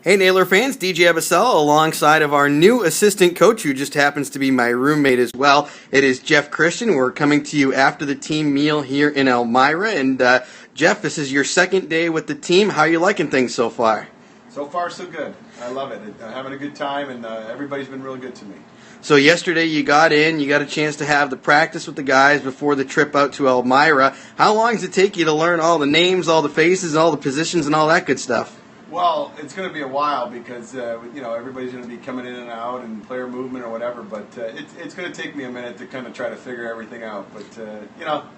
Hey Naylor fans, DJ Abasella alongside of our new assistant coach who just happens to be my roommate as well. It is Jeff Christian. We're coming to you after the team meal here in Elmira. And Jeff, this is your second day with the team. How are you liking things so far? So far, so good. I love it. Having a good time, and everybody's been really good to me. So yesterday you got a chance to have the practice with the guys before the trip out to Elmira. How long does it take you to learn all the names, all the faces, all the positions, and all that good stuff? Well, it's going to be a while because everybody's going to be coming in and out and player movement or whatever. But it's going to take me a minute to kind of try to figure everything out. But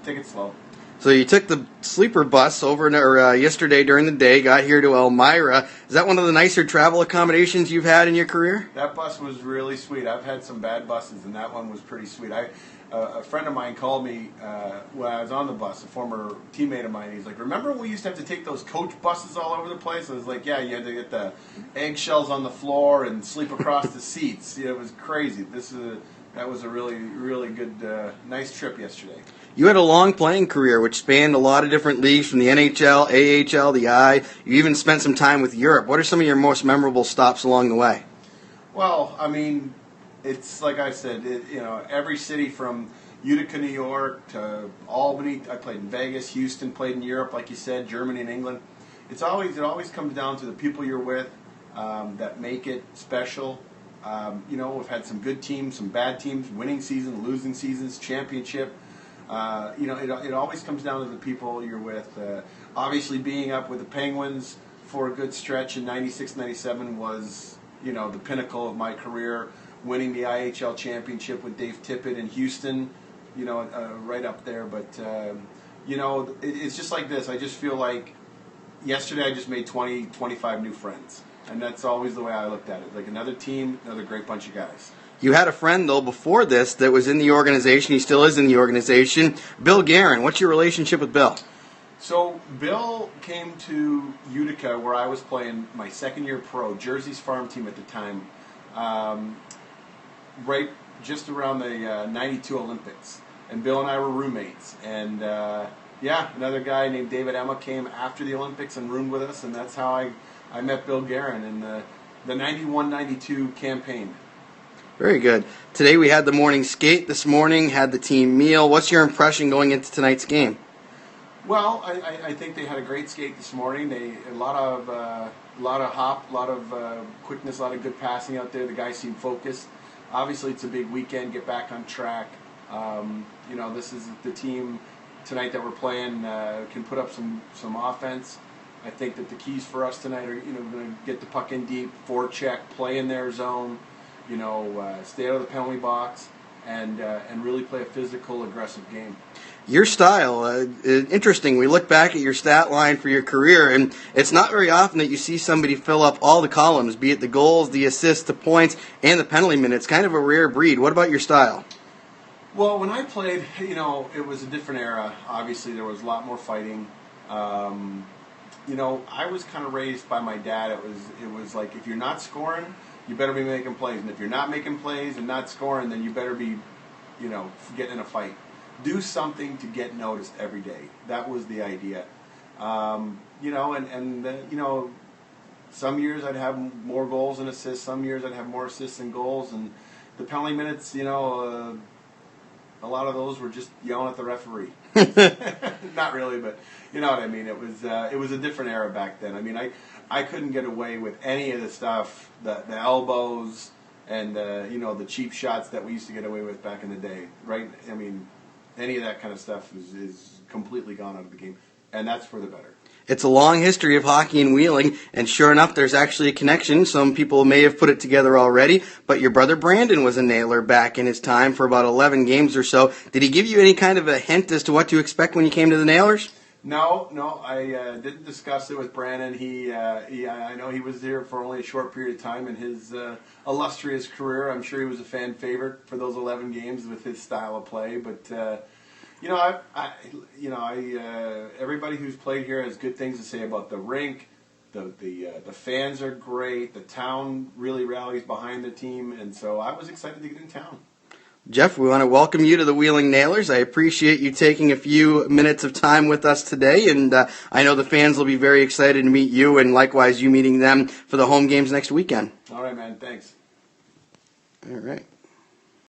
take it slow. So you took the sleeper bus yesterday during the day, got here to Elmira. Is that one of the nicer travel accommodations you've had in your career? That bus was really sweet. I've had some bad buses, and that one was pretty sweet. A friend of mine called me when I was on the bus, a former teammate of mine. He's like, "Remember when we used to have to take those coach buses all over the place?" I was like, "Yeah, you had to get the eggshells on the floor and sleep across the seats. Yeah, it was crazy." That was a really, really good, nice trip yesterday. You had a long playing career, which spanned a lot of different leagues, from the NHL, AHL, the I. You even spent some time with Europe. What are some of your most memorable stops along the way? Well, I mean, it's like I said, every city from Utica, New York to Albany. I played in Vegas, Houston, played in Europe, like you said, Germany and England. It always comes down to the people you're with that make it special. We've had some good teams, some bad teams, winning seasons, losing seasons, championship. It always comes down to the people you're with. Obviously, being up with the Penguins for a good stretch in '96, '97 was, the pinnacle of my career. Winning the IHL championship with Dave Tippett in Houston, right up there. But, it's just like this. I just feel like yesterday I just made 20, 25 new friends. And that's always the way I looked at it. Like another team, another great bunch of guys. You had a friend, though, before this that was in the organization. He still is in the organization. Bill Guerin. What's your relationship with Bill? So Bill came to Utica, where I was playing my second year pro, Jersey's farm team at the time, right just around the 92 Olympics. And Bill and I were roommates. And, another guy named David Emma came after the Olympics and roomed with us, and that's how I met Bill Guerin in the 91-92 campaign. Very good. Today we had the morning skate. This morning had the team meal. What's your impression going into tonight's game? Well, I think they had a great skate this morning. A lot of hop, a lot of quickness, a lot of good passing out there. The guys seem focused. Obviously, it's a big weekend. Get back on track. This is the team tonight that we're playing can put up some offense. I think that the keys for us tonight are, going to get the puck in deep, forecheck, play in their zone, stay out of the penalty box, and really play a physical, aggressive game. Your style, interesting. We look back at your stat line for your career, and it's not very often that you see somebody fill up all the columns, be it the goals, the assists, the points, and the penalty minutes. Kind of a rare breed. What about your style? Well, when I played, it was a different era. Obviously, there was a lot more fighting. I was kind of raised by my dad. It was like, if you're not scoring, you better be making plays. And if you're not making plays and not scoring, then you better be, getting in a fight. Do something to get noticed every day. That was the idea. Some years I'd have more goals and assists. Some years I'd have more assists and goals. And the penalty minutes, a lot of those were just yelling at the referee. Not really, but you know what I mean. It was a different era back then. I mean, I couldn't get away with any of the stuff, the elbows and the cheap shots that we used to get away with back in the day, right? I mean, any of that kind of stuff is completely gone out of the game, and that's for the better. It's a long history of hockey and wheeling, and sure enough, there's actually a connection. Some people may have put it together already, but your brother Brandon was a nailer back in his time for about 11 games or so. Did he give you any kind of a hint as to what to expect when you came to the Nailers? No, I didn't discuss it with Brandon. I know he was there for only a short period of time in his illustrious career. I'm sure he was a fan favorite for those 11 games with his style of play, but. Everybody who's played here has good things to say about the rink. The fans are great. The town really rallies behind the team, and so I was excited to get in town. Jeff, we want to welcome you to the Wheeling Nailers. I appreciate you taking a few minutes of time with us today, and I know the fans will be very excited to meet you, and likewise you meeting them for the home games next weekend. All right, man. Thanks. All right.